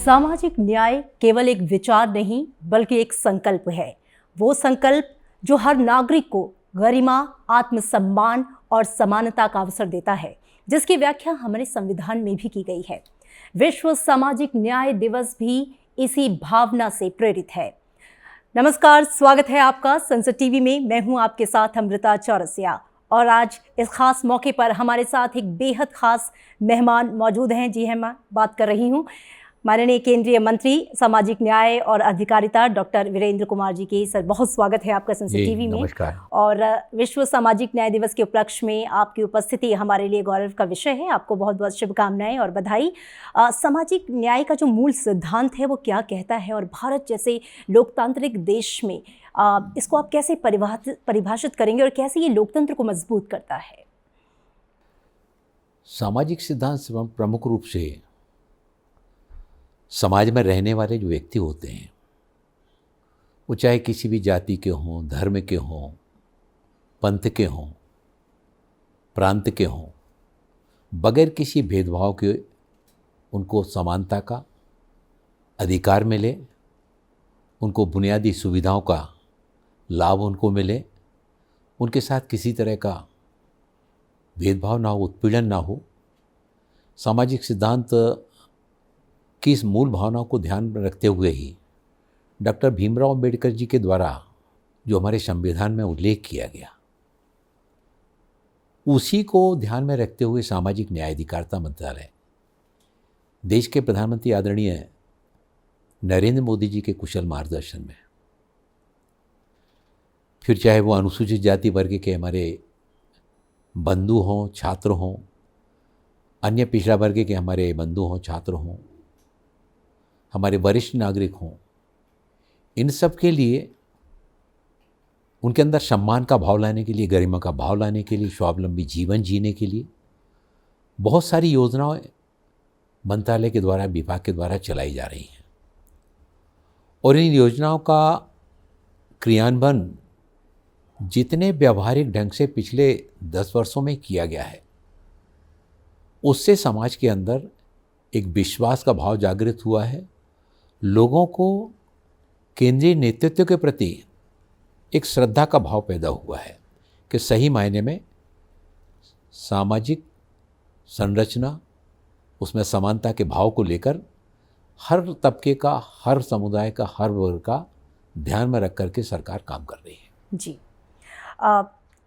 सामाजिक न्याय केवल एक विचार नहीं बल्कि एक संकल्प है। वो संकल्प जो हर नागरिक को गरिमा, आत्मसम्मान और समानता का अवसर देता है, जिसकी व्याख्या हमारे संविधान में भी की गई है। विश्व सामाजिक न्याय दिवस भी इसी भावना से प्रेरित है। नमस्कार, स्वागत है आपका संसद टीवी में। मैं हूं आपके साथ अमृता चौरसिया और आज इस खास मौके पर हमारे साथ एक बेहद खास मेहमान मौजूद हैं। जी मैं बात कर रही हूं माननीय केंद्रीय मंत्री सामाजिक न्याय और अधिकारिता डॉक्टर वीरेंद्र कुमार जी की। सर, बहुत स्वागत है आपका संसद टीवी में। नमस्कार। और विश्व सामाजिक न्याय दिवस के उपलक्ष्य में आपकी उपस्थिति हमारे लिए गौरव का विषय है। आपको बहुत बहुत शुभकामनाएं और बधाई। सामाजिक न्याय का जो मूल सिद्धांत है वो क्या कहता है, और भारत जैसे लोकतांत्रिक देश में इसको आप कैसे परिभाषित करेंगे और कैसे ये लोकतंत्र को मजबूत करता है? सामाजिक सिद्धांत प्रमुख रूप से समाज में रहने वाले जो व्यक्ति होते हैं, वो चाहे किसी भी जाति के हों, धर्म के हों, पंथ के हों, प्रांत के हों, बगैर किसी भेदभाव के उनको समानता का अधिकार मिले, उनको बुनियादी सुविधाओं का लाभ उनको मिले, उनके साथ किसी तरह का भेदभाव ना हो, उत्पीड़न ना हो। सामाजिक सिद्धांत की इस मूल भावनाओं को ध्यान में रखते हुए ही डॉक्टर भीमराव अंबेडकर जी के द्वारा जो हमारे संविधान में उल्लेख किया गया, उसी को ध्यान में रखते हुए सामाजिक न्याय अधिकारिता मंत्रालय देश के प्रधानमंत्री आदरणीय नरेंद्र मोदी जी के कुशल मार्गदर्शन में, फिर चाहे वो अनुसूचित जाति वर्ग के हमारे बंधु हों, छात्र हों, अन्य पिछड़ा वर्ग के हमारे बंधु हों, छात्र हों, हमारे वरिष्ठ नागरिक हों, इन सब के लिए उनके अंदर सम्मान का भाव लाने के लिए, गरिमा का भाव लाने के लिए, स्वावलंबी जीवन जीने के लिए बहुत सारी योजनाएं मंत्रालय के द्वारा, विभाग के द्वारा चलाई जा रही हैं। और इन योजनाओं का क्रियान्वयन जितने व्यावहारिक ढंग से पिछले 10 वर्षों में किया गया है, उससे समाज के अंदर एक विश्वास का भाव जागृत हुआ है। लोगों को केंद्रीय नेतृत्व के प्रति एक श्रद्धा का भाव पैदा हुआ है कि सही मायने में सामाजिक संरचना, उसमें समानता के भाव को लेकर हर तबके का, हर समुदाय का, हर वर्ग का ध्यान में रख करके सरकार काम कर रही है। जी,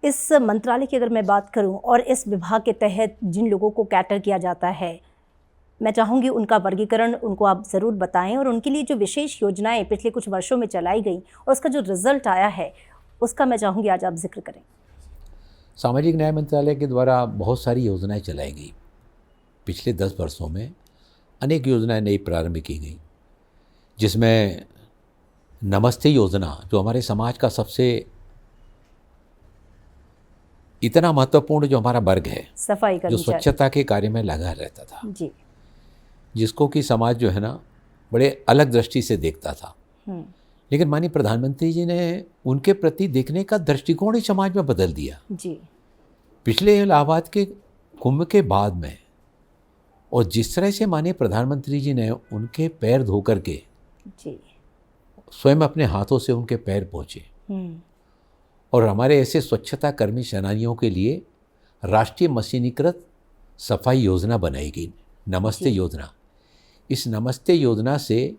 इस मंत्रालय की अगर मैं बात करूं और इस विभाग के तहत जिन लोगों को कैटर किया जाता है, मैं चाहूँगी उनका वर्गीकरण उनको आप ज़रूर बताएं और उनके लिए जो विशेष योजनाएं पिछले कुछ वर्षों में चलाई गई और उसका जो रिज़ल्ट आया है उसका मैं चाहूँगी आज आप जिक्र करें। सामाजिक न्याय मंत्रालय के द्वारा बहुत सारी योजनाएं चलाई गई। पिछले 10 वर्षों में अनेक योजनाएं नई प्रारंभ की गई, जिसमें नमस्ते योजना जो हमारे समाज का सबसे इतना महत्वपूर्ण जो हमारा वर्ग है, सफाई जो स्वच्छता के कार्य में लगा रहता था जी, जिसको कि समाज जो है ना बड़े अलग दृष्टि से देखता था, लेकिन माननीय प्रधानमंत्री जी ने उनके प्रति देखने का दृष्टिकोण ही समाज में बदल दिया जी। पिछले इलाहाबाद के कुंभ के बाद में, और जिस तरह से माननीय प्रधानमंत्री जी ने उनके पैर धो करके जी स्वयं अपने हाथों से उनके पैर पहुँचे, और हमारे ऐसे स्वच्छता कर्मी सेनानियों के लिए राष्ट्रीय मशीनीकृत सफाई योजना बनाई गई, नमस्ते योजना। इस नमस्ते योजना से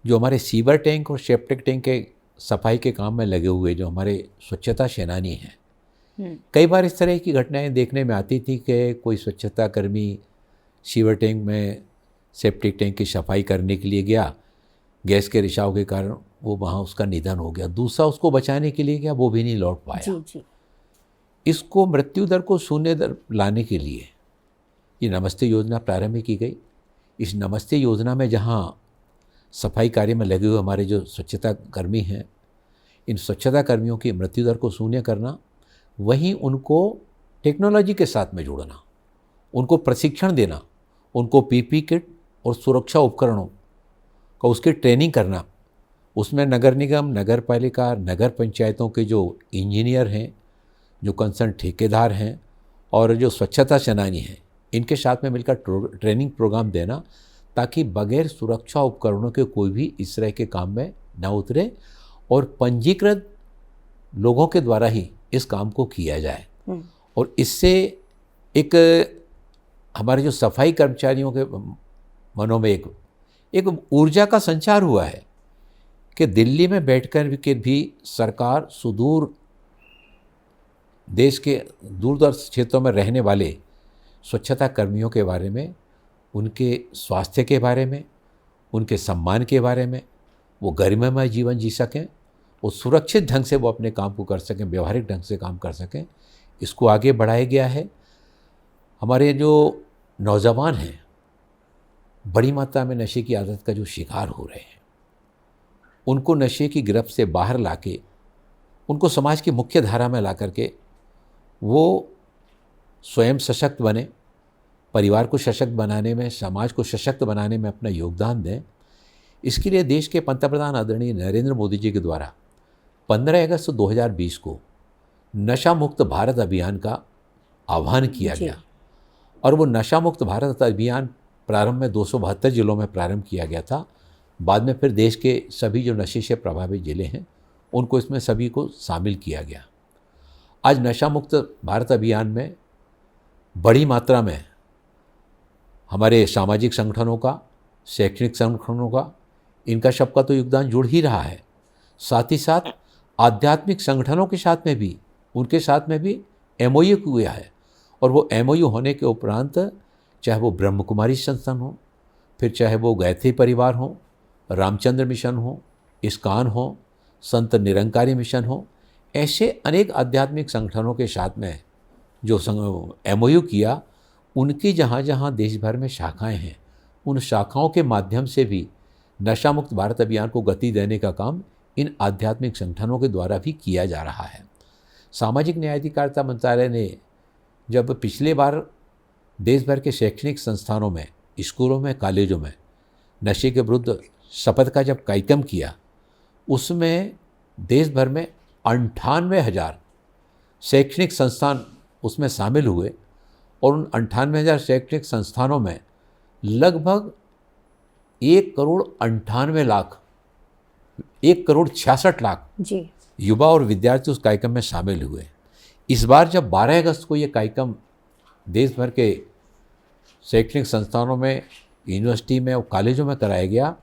जो हमारे सीवर टैंक और सेप्टिक टैंक के सफाई के काम में लगे हुए जो हमारे स्वच्छता सेनानी हैं, कई बार इस तरह की घटनाएं देखने में आती थी कि कोई स्वच्छता कर्मी सीवर टैंक में सेप्टिक टैंक की सफाई करने के लिए गया, गैस के रिसाव के कारण वो वहाँ उसका निधन हो गया, दूसरा उसको बचाने के लिए गया, वो भी नहीं लौट पाया। जी। इसको मृत्यु दर को शून्य दर लाने के लिए ये नमस्ते योजना प्रारंभ की गई। इस नमस्ते योजना में जहाँ सफाई कार्य में लगे हुए हमारे जो स्वच्छता कर्मी हैं, इन स्वच्छता कर्मियों की मृत्यु दर को शून्य करना, वहीं उनको टेक्नोलॉजी के साथ में जोड़ना, उनको प्रशिक्षण देना, उनको पीपी किट और सुरक्षा उपकरणों का उसकी ट्रेनिंग करना, उसमें नगर निगम, नगर पालिका, नगर पंचायतों के जो इंजीनियर हैं, जो कंसर्न ठेकेदार हैं और जो स्वच्छता सेनानी हैं, इनके साथ में मिलकर ट्रेनिंग प्रोग्राम देना, ताकि बगैर सुरक्षा उपकरणों के कोई भी इस तरह के काम में न उतरे और पंजीकृत लोगों के द्वारा ही इस काम को किया जाए। और इससे एक हमारे जो सफाई कर्मचारियों के मनों में एक ऊर्जा का संचार हुआ है कि दिल्ली में बैठकर के भी सरकार सुदूर देश के दूरदर्श क्षेत्रों में रहने वाले स्वच्छता कर्मियों के बारे में, उनके स्वास्थ्य के बारे में, उनके सम्मान के बारे में, वो गरिमामय जीवन जी सकें, वो सुरक्षित ढंग से वो अपने काम को कर सकें, व्यवहारिक ढंग से काम कर सकें, इसको आगे बढ़ाया गया है। हमारे जो नौजवान हैं बड़ी मात्रा में नशे की आदत का जो शिकार हो रहे हैं, उनको नशे की गिरफ्त से बाहर लाके उनको समाज की मुख्य धारा में ला करके वो स्वयं सशक्त बने, परिवार को सशक्त बनाने में, समाज को सशक्त बनाने में अपना योगदान दें। इसके लिए देश के पंतप्रधान आदरणीय नरेंद्र मोदी जी के द्वारा 15 अगस्त 2020 को नशा मुक्त भारत अभियान का आह्वान किया गया और वो नशा मुक्त भारत अभियान प्रारंभ में 272 जिलों में प्रारंभ किया गया था। बाद में फिर देश के सभी जो नशे से प्रभावित जिले हैं उनको इसमें सभी को शामिल किया गया। आज नशा मुक्त भारत अभियान में बड़ी मात्रा में हमारे सामाजिक संगठनों का, शैक्षणिक संगठनों का, इनका सबका तो योगदान जुड़ ही रहा है। साथ ही साथ आध्यात्मिक संगठनों के साथ में भी, उनके साथ में भी MOU हुआ है और वो MOU होने के उपरांत चाहे वो ब्रह्म कुमारी संस्थान हो, फिर चाहे वो गायत्री परिवार हो, रामचंद्र मिशन हो, इस्कॉन हो, संत निरंकारी मिशन हो, ऐसे अनेक आध्यात्मिक संगठनों के साथ में जो MOU किया, उनकी जहाँ जहाँ देश भर में शाखाएं हैं, उन शाखाओं के माध्यम से भी नशा मुक्त भारत अभियान को गति देने का काम इन आध्यात्मिक संगठनों के द्वारा भी किया जा रहा है। सामाजिक न्याय अधिकारिता मंत्रालय ने जब पिछले बार देश भर के शैक्षणिक संस्थानों में, स्कूलों में, कॉलेजों में नशे के विरुद्ध शपथ का जब कार्यक्रम किया, उसमें देश भर में 98,000 शैक्षणिक संस्थान उसमें शामिल हुए और उन 98,000 शैक्षणिक संस्थानों में लगभग 1,66,00,000 जी युवा और विद्यार्थी उस कार्यक्रम में शामिल हुए। इस बार जब 12 अगस्त को ये कार्यक्रम देश भर के शैक्षणिक संस्थानों में, यूनिवर्सिटी में और कॉलेजों में कराया गया,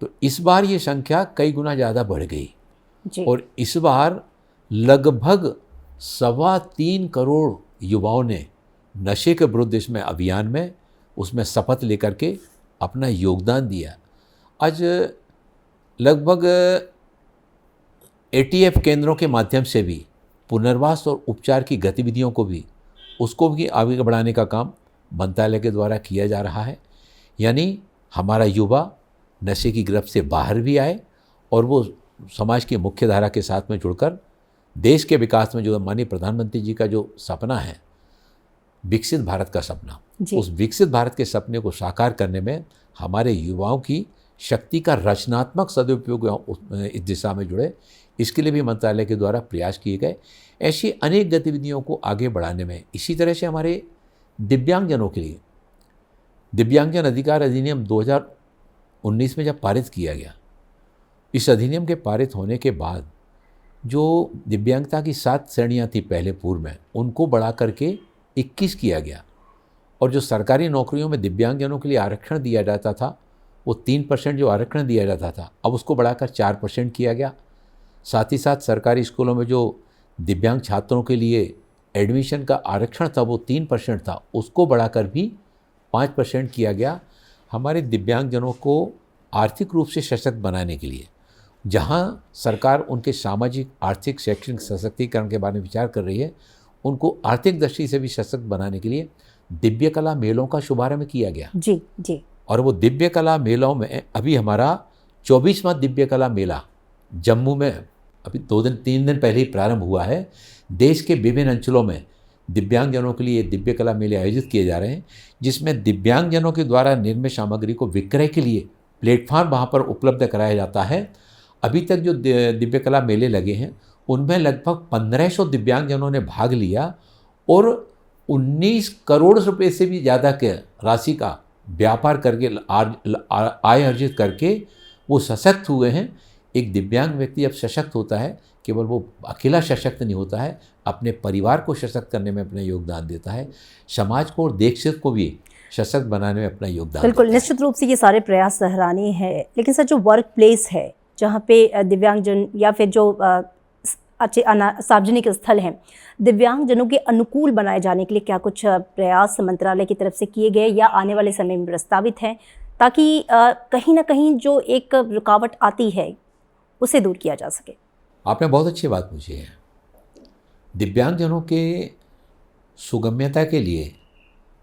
तो इस बार ये संख्या कई गुना ज़्यादा बढ़ गई जी। और इस बार लगभग 3.25 करोड़ युवाओं ने नशे के विरुद्ध इसमें अभियान में उसमें शपथ लेकर के अपना योगदान दिया। आज लगभग ATF केंद्रों के माध्यम से भी पुनर्वास और उपचार की गतिविधियों को भी आगे बढ़ाने का काम मंत्रालय के द्वारा किया जा रहा है। यानी हमारा युवा नशे की गिरफ्त से बाहर भी आए और वो समाज की मुख्य धारा के साथ में जुड़कर देश के विकास में जो माननीय प्रधानमंत्री जी का जो सपना है, विकसित भारत का सपना, उस विकसित भारत के सपने को साकार करने में हमारे युवाओं की शक्ति का रचनात्मक सदुपयोग इस दिशा में जुड़े, इसके लिए भी मंत्रालय के द्वारा प्रयास किए गए। ऐसी अनेक गतिविधियों को आगे बढ़ाने में, इसी तरह से हमारे दिव्यांगजनों के लिए दिव्यांगजन अधिकार अधिनियम 2019 में जब पारित किया गया, इस अधिनियम के पारित होने के बाद जो दिव्यांगता की 7 श्रेणियाँ थी पहले पूर्व में, उनको बढ़ा करके 21 किया गया और जो सरकारी नौकरियों में दिव्यांगजनों के लिए आरक्षण दिया जाता था, वो 3% जो आरक्षण दिया जाता था, अब उसको बढ़ाकर 4% किया गया। साथ ही साथ सरकारी स्कूलों में जो दिव्यांग छात्रों के लिए एडमिशन का आरक्षण था, वो 3% था, उसको बढ़ाकर भी 5% किया गया। हमारे दिव्यांगजनों को आर्थिक रूप से सशक्त बनाने के लिए, जहाँ सरकार उनके सामाजिक, आर्थिक, शैक्षणिक सशक्तिकरण के बारे में विचार कर रही है, उनको आर्थिक दृष्टि से भी सशक्त बनाने के लिए दिव्य कला मेलों का शुभारंभ किया गया। जी जी। और वो दिव्य कला मेलों में अभी हमारा 24वां दिव्य कला मेला जम्मू में अभी 2-3 दिन पहले ही प्रारंभ हुआ है। देश के विभिन्न अंचलों में दिव्यांगजनों के लिए दिव्य कला मेले आयोजित किए जा रहे हैं, जिसमें दिव्यांगजनों के द्वारा निर्मित सामग्री को विक्रय के लिए प्लेटफॉर्म वहाँ पर उपलब्ध कराया जाता है। अभी तक जो दिव्य कला मेले लगे हैं, उनमें लगभग 1500 दिव्यांगजनों ने भाग लिया और 19 करोड़ रुपए से भी ज़्यादा के राशि का व्यापार करके आय अर्जित करके वो सशक्त हुए हैं। एक दिव्यांग व्यक्ति जब सशक्त होता है, केवल वो अकेला सशक्त नहीं होता है, अपने परिवार को सशक्त करने में अपना योगदान देता है, समाज को और देश को भी सशक्त बनाने में अपना योगदान बिल्कुल, देता है। निश्चित रूप से ये सारे प्रयास सराहनीय है। लेकिन सर, जो वर्क प्लेस है जहाँ पे दिव्यांगजन या फिर जो अच्छे सार्वजनिक स्थल हैं, दिव्यांगजनों के अनुकूल बनाए जाने के लिए क्या कुछ प्रयास मंत्रालय की तरफ से किए गए या आने वाले समय में प्रस्तावित हैं, ताकि कहीं ना कहीं जो एक रुकावट आती है उसे दूर किया जा सके? आपने बहुत अच्छी बात पूछी है। दिव्यांगजनों के सुगम्यता के लिए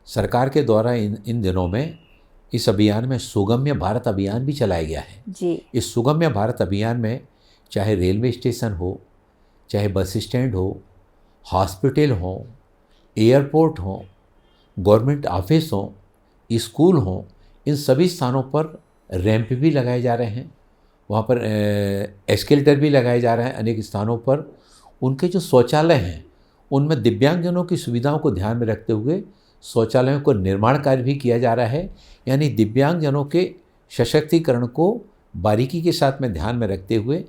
सरकार के द्वारा इन दिनों में इस अभियान में सुगम्य भारत अभियान भी चलाया गया है जी। इस सुगम्य भारत अभियान में चाहे रेलवे स्टेशन हो, चाहे बस स्टैंड हो, हॉस्पिटल हो, एयरपोर्ट हो, गवर्नमेंट ऑफिस हो, स्कूल हो, इन सभी स्थानों पर रैंप भी लगाए जा रहे हैं। वहाँ पर एस्केलेटर भी लगाए जा रहे हैं। अनेक स्थानों पर उनके जो शौचालय हैं उनमें दिव्यांगजनों की सुविधाओं को ध्यान में रखते हुए शौचालयों को निर्माण कार्य भी किया जा रहा है। यानी दिव्यांगजनों के सशक्तिकरण को बारीकी के साथ में ध्यान में रखते हुए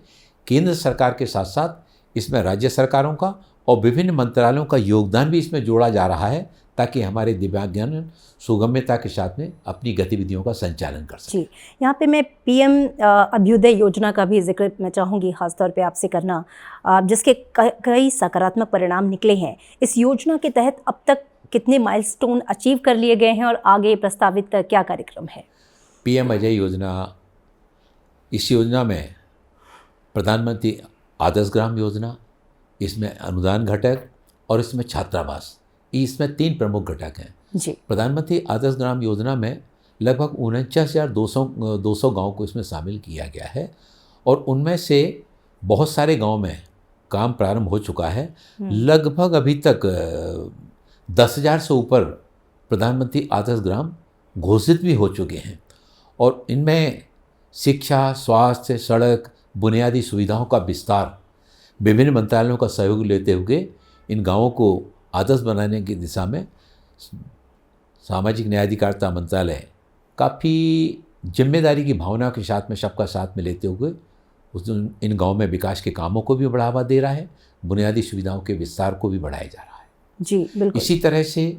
केंद्र सरकार के साथ साथ इसमें राज्य सरकारों का और विभिन्न मंत्रालयों का योगदान भी इसमें जोड़ा जा रहा है, ताकि हमारे दिव्यांगजन सुगम्यता के साथ में अपनी गतिविधियों का संचालन कर सकें। जी, यहाँ पे मैं पीएम अभ्युदय योजना का भी जिक्र मैं चाहूँगी खास तौर पे आपसे करना, जिसके कई सकारात्मक परिणाम निकले हैं। इस योजना के तहत अब तक कितने माइलस्टोन अचीव कर लिए गए हैं और आगे प्रस्तावित क्या कार्यक्रम है? पीएम अजय योजना, इस योजना में प्रधानमंत्री आदर्श ग्राम योजना, इसमें अनुदान घटक और इसमें छात्रावास, इसमें 3 प्रमुख घटक हैं। जी। प्रधानमंत्री आदर्श ग्राम योजना में लगभग 49,200 गाँव को इसमें शामिल किया गया है और उनमें से बहुत सारे गांव में काम प्रारंभ हो चुका है। लगभग अभी तक 10,000 से ऊपर प्रधानमंत्री आदर्श ग्राम घोषित भी हो चुके हैं और इनमें शिक्षा, स्वास्थ्य, सड़क, बुनियादी सुविधाओं का विस्तार विभिन्न मंत्रालयों का सहयोग लेते हुए इन गांवों को आदर्श बनाने की दिशा में सामाजिक न्याय अधिकारिता मंत्रालय काफ़ी जिम्मेदारी की भावना के साथ में सबका साथ में लेते हुए इन गांवों में विकास के कामों को भी बढ़ावा दे रहा है, बुनियादी सुविधाओं के विस्तार को भी बढ़ाया जा रहा है। जी बिल्कुल। इसी तरह से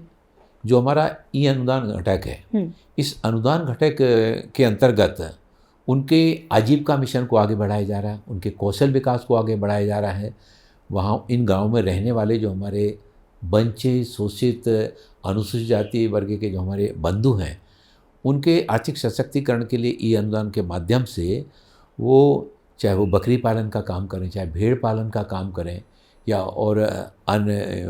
जो हमारा ई अनुदान घटक है, इस अनुदान घटक के अंतर्गत उनके आजीविका मिशन को आगे बढ़ाया जा रहा है, उनके कौशल विकास को आगे बढ़ाया जा रहा है। वहाँ इन गाँव में रहने वाले जो हमारे वंचित, शोषित, अनुसूचित जाति वर्ग के जो हमारे बंधु हैं, उनके आर्थिक सशक्तिकरण के लिए ई अनुदान के माध्यम से वो चाहे वो बकरी पालन का काम करें, चाहे भेड़ पालन का काम करें, या और अन्य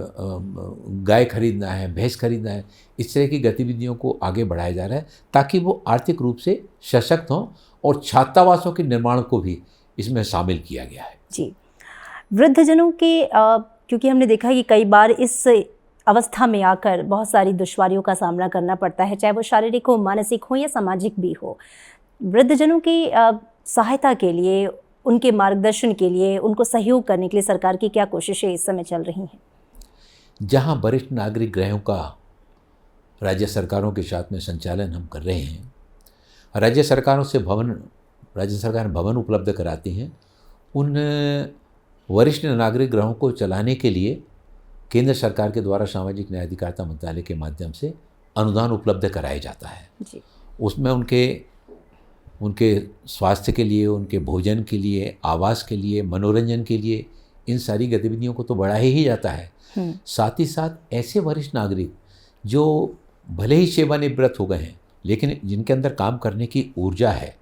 गाय खरीदना है, भैंस खरीदना है, इस तरह की गतिविधियों को आगे बढ़ाया जा रहा है ताकि वो आर्थिक रूप से सशक्त हों और छात्रावासों के निर्माण को भी इसमें शामिल किया गया है। जी, वृद्धजनों के क्योंकि हमने देखा है कि कई बार इस अवस्था में आकर बहुत सारी दुश्वारियों का सामना करना पड़ता है, चाहे वो शारीरिक हो, मानसिक हो या सामाजिक भी हो। वृद्धजनों की सहायता के लिए, उनके मार्गदर्शन के लिए, उनको सहयोग करने के लिए सरकार की क्या कोशिशें इस समय चल रही हैं? जहां वरिष्ठ नागरिक गृहों का राज्य सरकारों के साथ में संचालन हम कर रहे हैं, राज्य सरकारों से राज्य सरकार भवन उपलब्ध कराती हैं, उन वरिष्ठ नागरिक गृहों को चलाने के लिए केंद्र सरकार के द्वारा सामाजिक न्याय अधिकारिता मंत्रालय के माध्यम से अनुदान उपलब्ध कराया जाता है। जी। उसमें उनके स्वास्थ्य के लिए, उनके भोजन के लिए, आवास के लिए, मनोरंजन के लिए, इन सारी गतिविधियों को तो बढ़ाया ही जाता है। साथ ही साथ ऐसे वरिष्ठ नागरिक जो भले ही सेवानिवृत्त हो गए हैं लेकिन जिनके अंदर काम करने की ऊर्जा है,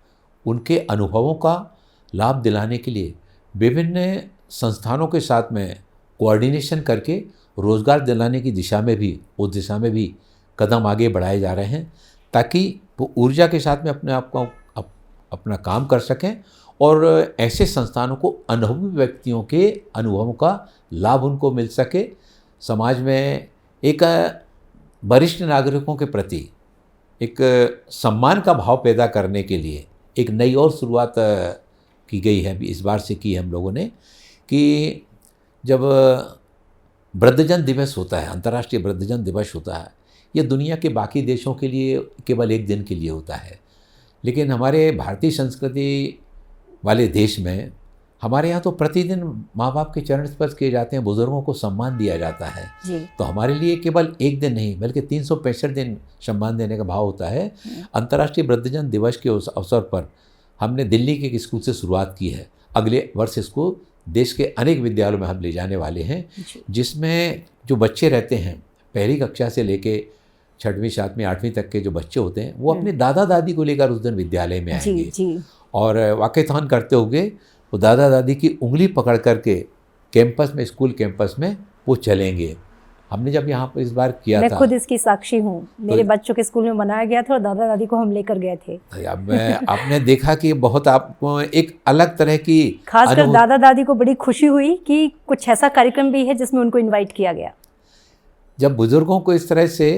उनके अनुभवों का लाभ दिलाने के लिए विभिन्न संस्थानों के साथ में कोऑर्डिनेशन करके रोज़गार दिलाने की दिशा में भी, उस दिशा में भी कदम आगे बढ़ाए जा रहे हैं ताकि वो ऊर्जा के साथ में अपने आप को अपना काम कर सकें और ऐसे संस्थानों को अनुभवी व्यक्तियों के अनुभवों का लाभ उनको मिल सके। समाज में एक वरिष्ठ नागरिकों के प्रति एक सम्मान का भाव पैदा करने के लिए एक नई और शुरुआत की गई है, इस बार से की हम लोगों ने, कि जब वृद्धजन दिवस होता है, अंतर्राष्ट्रीय वृद्धजन दिवस होता है, ये दुनिया के बाकी देशों के लिए केवल एक दिन के लिए होता है, लेकिन हमारे भारतीय संस्कृति वाले देश में हमारे यहाँ तो प्रतिदिन माँ बाप के चरण स्पर्श किए जाते हैं, बुजुर्गों को सम्मान दिया जाता है जी। तो हमारे लिए केवल एक दिन नहीं बल्कि 365 दिन सम्मान देने का भाव होता है। अंतर्राष्ट्रीय वृद्धजन दिवस के उस अवसर पर हमने दिल्ली के एक स्कूल से शुरुआत की है। अगले वर्ष इसको देश के अनेक विद्यालयों में हम ले जाने वाले हैं, जिसमें जो बच्चे रहते हैं पहली कक्षा से लेके 6वीं 7वीं 8वीं तक के जो बच्चे होते हैं वो अपने दादा दादी को लेकर उस दिन विद्यालय में आएंगे और वाकईतान करते हुए वो दादा दादी की उंगली पकड़ करके कैंपस में, स्कूल कैंपस में वो चलेंगे। हमने जब यहाँ पर इस बार किया मैं था, खुद इसकी साक्षी हूँ, मेरे बच्चों के स्कूल में मनाया गया था और दादा दादी को हम लेकर गए थे। अब आपने देखा कि बहुत आपको एक अलग तरह की खासकर दादा दादी को बड़ी खुशी हुई कि कुछ ऐसा कार्यक्रम भी है जिसमें उनको इनवाइट किया गया। जब बुजुर्गों को इस तरह से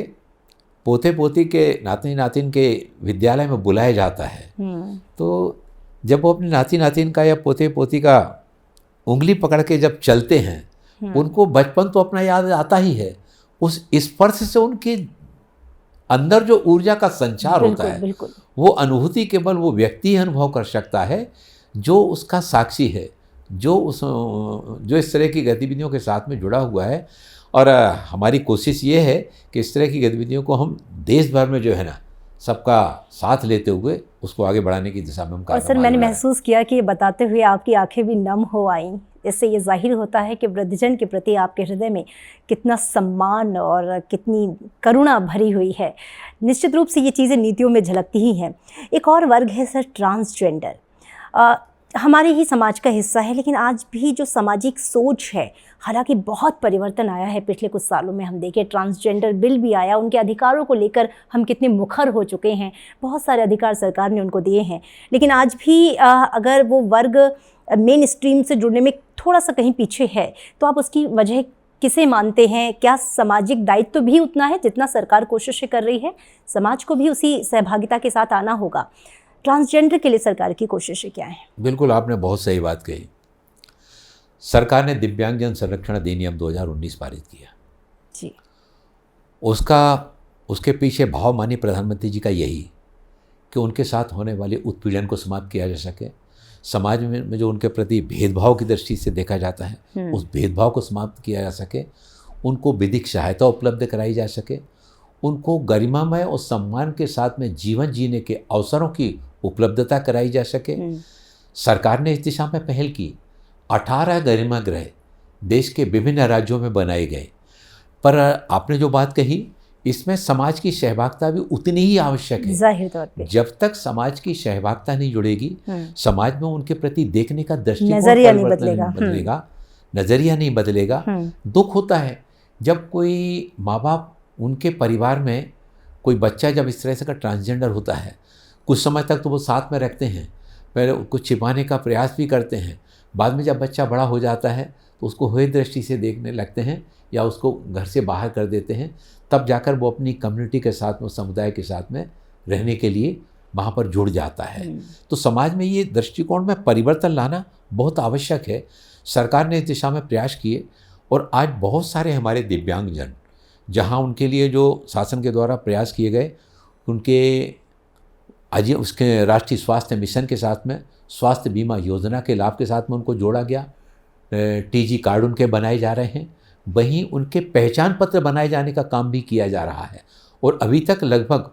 पोते पोती के नाती नातिन के विद्यालय में बुलाया जाता है तो जब वो अपने नाती नातिन का या पोते पोती का उंगली पकड़ के जब चलते हैं उनको बचपन तो अपना याद आता ही है, उस स्पर्श से उनके अंदर जो ऊर्जा का संचार होता है वो अनुभूति केवल वो व्यक्ति अनुभव कर सकता है जो उसका साक्षी है, जो इस तरह की गतिविधियों के साथ में जुड़ा हुआ है। और हमारी कोशिश ये है कि इस तरह की गतिविधियों को हम देश भर में जो है ना सबका साथ लेते हुए उसको आगे बढ़ाने की दिशा में हम और सर मैंने महसूस किया कि ये बताते हुए आपकी आंखें भी नम हो आईं। इससे ये जाहिर होता है कि वृद्धजन के प्रति आपके हृदय में कितना सम्मान और कितनी करुणा भरी हुई है। निश्चित रूप से ये चीज़ें नीतियों में झलकती ही हैं। एक और वर्ग है सर ट्रांसजेंडर, हमारे ही समाज का हिस्सा है, लेकिन आज भी जो सामाजिक सोच है, हालांकि बहुत परिवर्तन आया है पिछले कुछ सालों में। हम देखें ट्रांसजेंडर बिल भी आया, उनके अधिकारों को लेकर हम कितने मुखर हो चुके हैं, बहुत सारे अधिकार सरकार ने उनको दिए हैं, लेकिन आज भी अगर वो वर्ग मेन स्ट्रीम से जुड़ने में थोड़ा सा कहीं पीछे है तो आप उसकी वजह किसे मानते हैं? क्या सामाजिक दायित्व भी उतना है जितना सरकार कोशिशें कर रही है? समाज को भी उसी सहभागिता के साथ आना होगा। ट्रांसजेंडर के लिए सरकार की कोशिशें क्या हैं? बिल्कुल, आपने बहुत सही बात कही। सरकार ने दिव्यांगजन संरक्षण अधिनियम 2019 पारित किया जी। उसके पीछे भाव मानी प्रधानमंत्री जी का यही कि उनके साथ होने वाले उत्पीड़न को समाप्त किया जा सके, समाज में जो उनके प्रति भेदभाव की दृष्टि से देखा जाता है उस भेदभाव को समाप्त किया जा सके, उनको विधिक सहायता उपलब्ध कराई जा सके, उनको गरिमामय और सम्मान के साथ में जीवन जीने के अवसरों की उपलब्धता कराई जा सके। सरकार ने इस दिशा में पहल की। 18 गरिमा गृह देश के विभिन्न राज्यों में बनाए गए। पर आपने जो बात कही इसमें समाज की सहभागिता भी उतनी ही आवश्यक है। जाहिर तौर पे जब तक समाज की सहभागिता नहीं जुड़ेगी, समाज में उनके प्रति देखने का दृष्टिकोण नजरिया नहीं बदलेगा। दुख होता है जब कोई माँ बाप, उनके परिवार में कोई बच्चा जब इस तरह से का ट्रांसजेंडर होता है, कुछ समय तक तो वो साथ में रखते हैं, पहले कुछ छिपाने का प्रयास भी करते हैं, बाद में जब बच्चा बड़ा हो जाता है तो उसको हुए दृष्टि से देखने लगते हैं या उसको घर से बाहर कर देते हैं, तब जाकर वो अपनी कम्युनिटी के साथ में, समुदाय के साथ में रहने के लिए वहाँ पर जुड़ जाता है। तो समाज में ये दृष्टिकोण में परिवर्तन लाना बहुत आवश्यक है। सरकार ने इस दिशा में प्रयास किए और आज बहुत सारे हमारे दिव्यांगजन, जहाँ उनके लिए जो शासन के द्वारा प्रयास किए गए, उनके आज उसके राष्ट्रीय स्वास्थ्य मिशन के साथ में स्वास्थ्य बीमा योजना के लाभ के साथ में उनको जोड़ा गया, टीजी कार्ड उनके बनाए जा रहे हैं, वहीं उनके पहचान पत्र बनाए जाने का काम भी किया जा रहा है। और अभी तक लगभग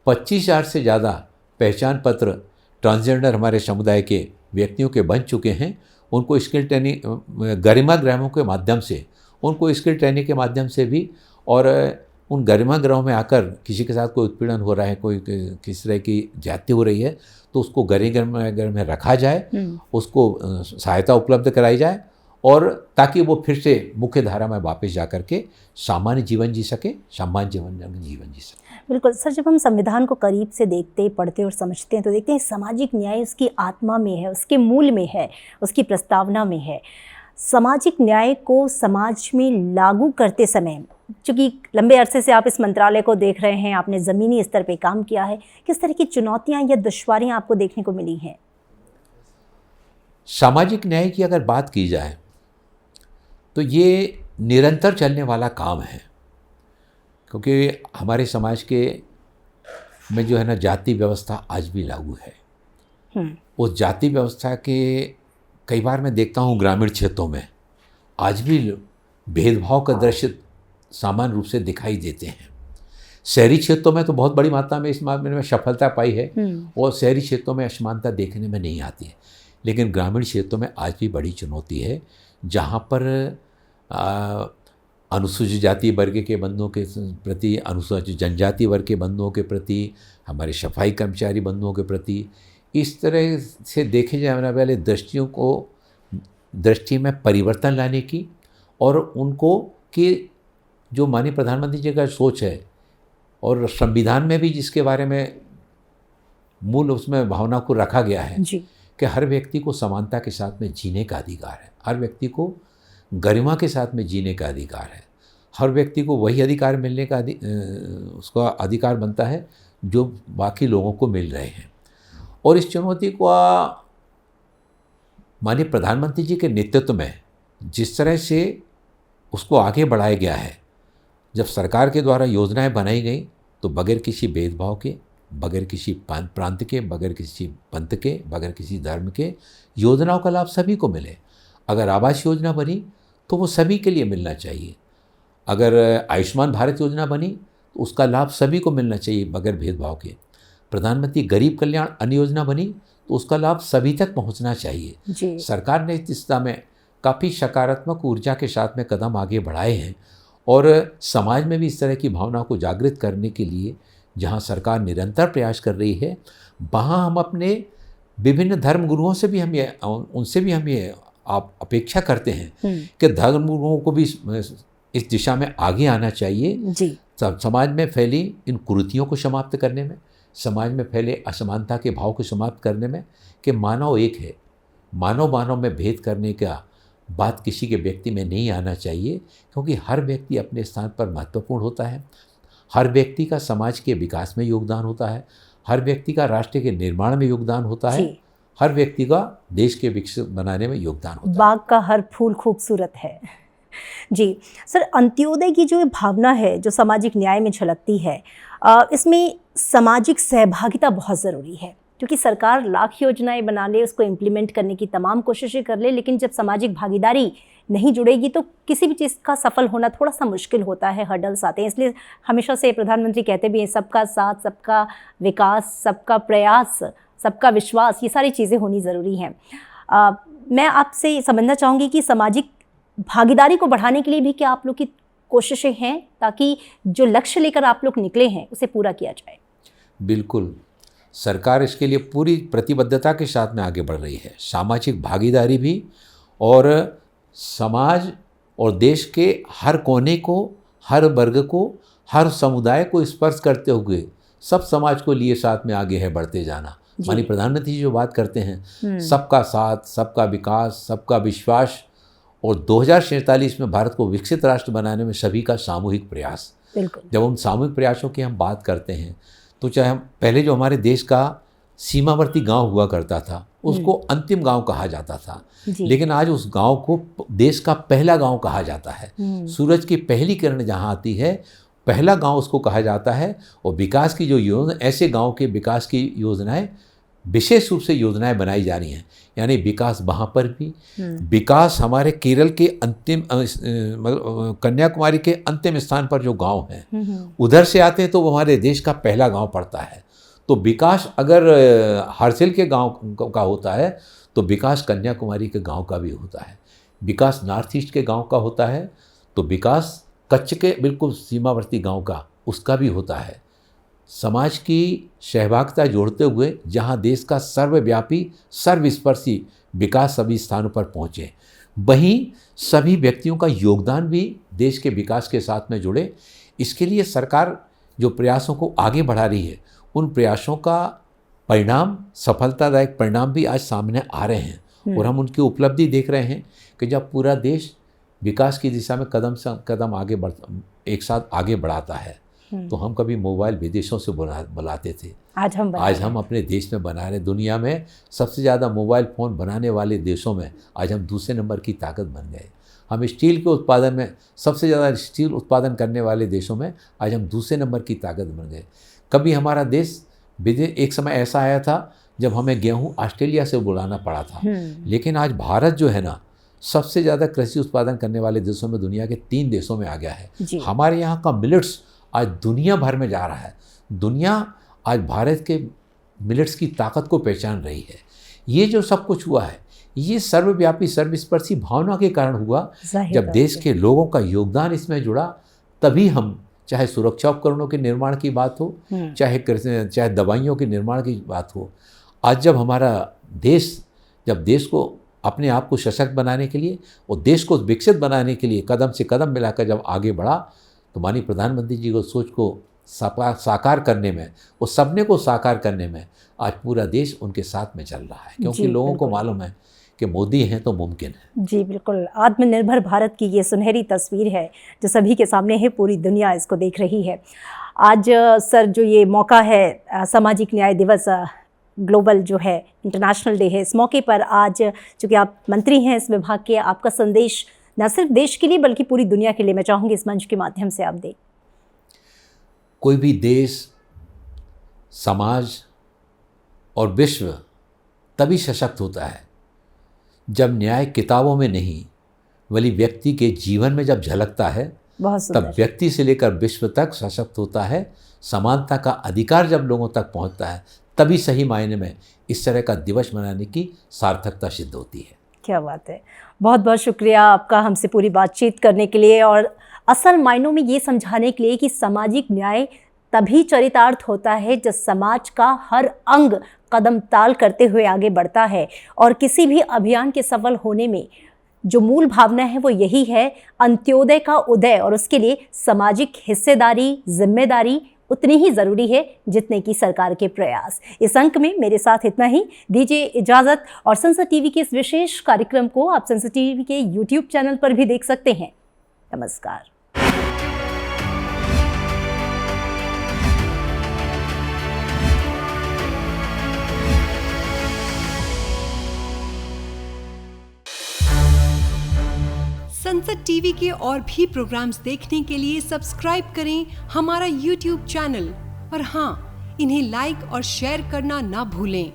25,000 से ज़्यादा पहचान पत्र ट्रांसजेंडर हमारे समुदाय के व्यक्तियों के बन चुके हैं। उनको स्किल ट्रेनिंग, गरिमा गृहों के माध्यम से, उनको स्किल ट्रेनिंग के माध्यम से भी, और उन गरिमा गृहों में आकर किसी के साथ कोई उत्पीड़न हो रहा है, कोई किसी तरह की ज्यादती हो रही है, तो उसको गरिमा गृह में रखा जाए, उसको सहायता उपलब्ध कराई जाए, और ताकि वो फिर से मुख्य धारा में वापस जा कर के सामान्य जीवन जी सके, सामान्य जीवन जी सके। बिल्कुल सर, जब हम संविधान को करीब से देखते, पढ़ते और समझते हैं तो देखते हैं सामाजिक न्याय उसकी आत्मा में है, उसके मूल में है, उसकी प्रस्तावना में है। सामाजिक न्याय को समाज में लागू करते समय, चूँकि लंबे अरसे से आप इस मंत्रालय को देख रहे हैं, आपने ज़मीनी स्तर पे काम किया है, किस तरह की चुनौतियाँ या दुश्वारियाँ आपको देखने को मिली हैं? सामाजिक न्याय की अगर बात की जाए तो ये निरंतर चलने वाला काम है, क्योंकि हमारे समाज के में जो है ना जाति व्यवस्था आज भी लागू है। उस जाति व्यवस्था के कई बार मैं देखता हूँ ग्रामीण क्षेत्रों में आज भी भेदभाव का दृश्य सामान्य रूप से दिखाई देते हैं। शहरी क्षेत्रों में तो बहुत बड़ी मात्रा में इस मामले में सफलता पाई है और शहरी क्षेत्रों में असमानता देखने में नहीं आती है, लेकिन ग्रामीण क्षेत्रों में आज भी बड़ी चुनौती है, जहाँ पर अनुसूचित जाति वर्ग के बंधुओं के प्रति, अनुसूचित जनजाति वर्ग के बंधुओं के प्रति, हमारे सफाई कर्मचारी बंधुओं के प्रति इस तरह से देखे जाने वाले दृष्टि में परिवर्तन लाने की और उनको कि जो माननीय प्रधानमंत्री जी का सोच है और संविधान में भी जिसके बारे में मूल उसमें भावना को रखा गया है जी। कि हर व्यक्ति को समानता के साथ में जीने का अधिकार है, हर व्यक्ति को गरिमा के साथ में जीने का अधिकार है, हर व्यक्ति को वही अधिकार मिलने का उसका अधिकार बनता है जो बाकी लोगों को मिल रहे हैं। और इस चुनौती को माननीय प्रधानमंत्री जी के नेतृत्व में जिस तरह से उसको आगे बढ़ाया गया है, जब सरकार के द्वारा योजनाएं बनाई गई तो बगैर किसी भेदभाव के, बगैर किसी प्रांत के, बगैर किसी पंथ के, बगैर किसी धर्म के योजनाओं का लाभ सभी को मिले। अगर आवास योजना बनी तो वो सभी के लिए मिलना चाहिए, अगर आयुष्मान भारत योजना बनी तो उसका लाभ सभी को मिलना चाहिए बगैर भेदभाव के, प्रधानमंत्री गरीब कल्याण अन्न योजना बनी तो उसका लाभ सभी तक पहुंचना चाहिए जी। सरकार ने इस दिशा में काफ़ी सकारात्मक ऊर्जा के साथ में कदम आगे बढ़ाए हैं और समाज में भी इस तरह की भावना को जागृत करने के लिए जहां सरकार निरंतर प्रयास कर रही है, वहां हम अपने विभिन्न धर्म गुरुओं से भी उनसे भी हम ये आप अपेक्षा करते हैं कि धर्म गुरुओं को भी इस दिशा में आगे आना चाहिए जी। समाज में फैली इन कुरीतियों को समाप्त करने में, समाज में फैले असमानता के भाव को समाप्त करने में कि मानव एक है, मानव में भेद करने का बात किसी के व्यक्ति में नहीं आना चाहिए, क्योंकि हर व्यक्ति अपने स्थान पर महत्वपूर्ण होता है, हर व्यक्ति का समाज के विकास में योगदान होता है, हर व्यक्ति का राष्ट्र के निर्माण में योगदान होता है, हर व्यक्ति का देश के विकसित बनाने में योगदान होता है। बाग का हर फूल खूबसूरत है। जी सर, अंत्योदय की जो भावना है जो सामाजिक न्याय में झलकती है, इसमें सामाजिक सहभागिता बहुत ज़रूरी है, क्योंकि सरकार लाख योजनाएं बना ले, उसको इम्प्लीमेंट करने की तमाम कोशिशें कर ले, लेकिन जब सामाजिक भागीदारी नहीं जुड़ेगी तो किसी भी चीज़ का सफल होना थोड़ा सा मुश्किल होता है, हर्डल्स आते हैं। इसलिए हमेशा से प्रधानमंत्री कहते भी हैं सबका साथ, सबका विकास, सबका प्रयास, सबका विश्वास, ये सारी चीज़ें होनी ज़रूरी हैं। मैं आपसे समझना चाहूँगी कि सामाजिक भागीदारी को बढ़ाने के लिए भी क्या आप लोग की कोशिशें हैं ताकि जो लक्ष्य लेकर आप लोग निकले हैं उसे पूरा किया जाए? बिल्कुल, सरकार इसके लिए पूरी प्रतिबद्धता के साथ में आगे बढ़ रही है। सामाजिक भागीदारी भी, और समाज और देश के हर कोने को, हर वर्ग को, हर समुदाय को स्पर्श करते हुए सब समाज को लिए साथ में आगे है बढ़ते जाना। माननीय प्रधानमंत्री जी जो बात करते हैं सबका साथ, सबका विकास, सबका विश्वास और 2047 में भारत को विकसित राष्ट्र बनाने में सभी का सामूहिक प्रयास। जब उन सामूहिक प्रयासों की हम बात करते हैं तो चाहे हम पहले जो हमारे देश का सीमावर्ती गांव हुआ करता था उसको अंतिम गांव कहा जाता था, लेकिन आज उस गांव को देश का पहला गांव कहा जाता है। सूरज की पहली किरण जहां आती है पहला गांव उसको कहा जाता है। और विकास की जो योजना, ऐसे गांव के विकास की योजनाएं, विशेष रूप से योजनाएं बनाई जा रही हैं। यानी विकास वहाँ पर भी, विकास हमारे केरल के अंतिम कन्याकुमारी के अंतिम स्थान पर जो गांव हैं उधर से आते हैं तो वो हमारे देश का पहला गांव पड़ता है। तो विकास अगर हर्सिल के गांव का होता है तो विकास कन्याकुमारी के गांव का भी होता है, विकास नॉर्थ ईस्ट के गांव का होता है तो विकास कच्छ के बिल्कुल सीमावर्ती गांव का उसका भी होता है। समाज की सहभागिता जोड़ते हुए जहां देश का सर्वव्यापी सर्वस्पर्शी विकास सभी स्थानों पर पहुंचे, वहीं सभी व्यक्तियों का योगदान भी देश के विकास के साथ में जुड़े। इसके लिए सरकार जो प्रयासों को आगे बढ़ा रही है उन प्रयासों का परिणाम, सफलतादायक परिणाम भी आज सामने आ रहे हैं और हम उनकी उपलब्धि देख रहे हैं कि जब पूरा देश विकास की दिशा में कदम से कदम आगे एक साथ आगे बढ़ाता है तो हम कभी मोबाइल विदेशों से बुलाते थे, आज हम अपने देश में बना रहे। दुनिया में सबसे ज़्यादा मोबाइल फ़ोन बनाने वाले देशों में आज हम दूसरे नंबर की ताकत बन गए। हम स्टील के उत्पादन में सबसे ज़्यादा स्टील उत्पादन करने वाले देशों में आज हम दूसरे नंबर की ताकत बन गए। कभी हमारा देश एक समय ऐसा आया था जब हमें गेहूं ऑस्ट्रेलिया से बुलाना पड़ा था, लेकिन आज भारत जो है ना सबसे ज़्यादा कृषि उत्पादन करने वाले देशों में दुनिया के 3 देशों में आ गया है। हमारे यहाँ का मिलेट्स आज दुनिया भर में जा रहा है। दुनिया आज भारत के मिलेट्स की ताकत को पहचान रही है। ये जो सब कुछ हुआ है ये सर्वव्यापी सर्वस्पर्शी भावना के कारण हुआ। जब देश के लोगों का योगदान इसमें जुड़ा तभी हम, चाहे सुरक्षा उपकरणों के निर्माण की बात हो, चाहे दवाइयों के निर्माण की बात हो, आज जब हमारा देश जब देश को अपने आप को सशक्त बनाने के लिए और देश को विकसित बनाने के लिए कदम से कदम मिलाकर जब आगे बढ़ा तो माननीय प्रधानमंत्री जी को सोच को साकार करने में, उस सपने को साकार करने में आज पूरा देश उनके साथ में चल रहा है, क्योंकि लोगों को मालूम है कि मोदी हैं तो मुमकिन है। जी बिल्कुल, आत्मनिर्भर भारत की ये सुनहरी तस्वीर है जो सभी के सामने है, पूरी दुनिया इसको देख रही है। आज सर जो ये मौका है सामाजिक न्याय दिवस ग्लोबल जो है इंटरनेशनल डे है, इस मौके पर आज चूँकि आप मंत्री हैं इस विभाग के, आपका संदेश न सिर्फ देश के लिए बल्कि पूरी दुनिया के लिए मैं चाहूँगी इस मंच के माध्यम से आप दें। कोई भी देश, समाज और विश्व तभी सशक्त होता है जब न्याय किताबों में नहीं बल्कि व्यक्ति के जीवन में जब झलकता है, तब व्यक्ति से लेकर विश्व तक सशक्त होता है। समानता का अधिकार जब लोगों तक पहुंचता है तभी सही मायने में इस तरह का दिवस मनाने की सार्थकता सिद्ध होती है। क्या बात है, बहुत बहुत शुक्रिया आपका हमसे पूरी बातचीत करने के लिए और असल मायनों में ये समझाने के लिए कि सामाजिक न्याय तभी चरितार्थ होता है जब समाज का हर अंग कदम ताल करते हुए आगे बढ़ता है। और किसी भी अभियान के सफल होने में जो मूल भावना है वो यही है, अंत्योदय का उदय, और उसके लिए सामाजिक हिस्सेदारी, जिम्मेदारी उतनी ही ज़रूरी है जितने की सरकार के प्रयास। इस अंक में मेरे साथ इतना ही, दीजिए इजाज़त। और संसद टीवी के इस विशेष कार्यक्रम को आप संसद टीवी के YouTube चैनल पर भी देख सकते हैं। नमस्कार। संसद टीवी के और भी प्रोग्राम्स देखने के लिए सब्सक्राइब करें हमारा YouTube चैनल और हाँ, इन्हें लाइक और शेयर करना ना भूलें।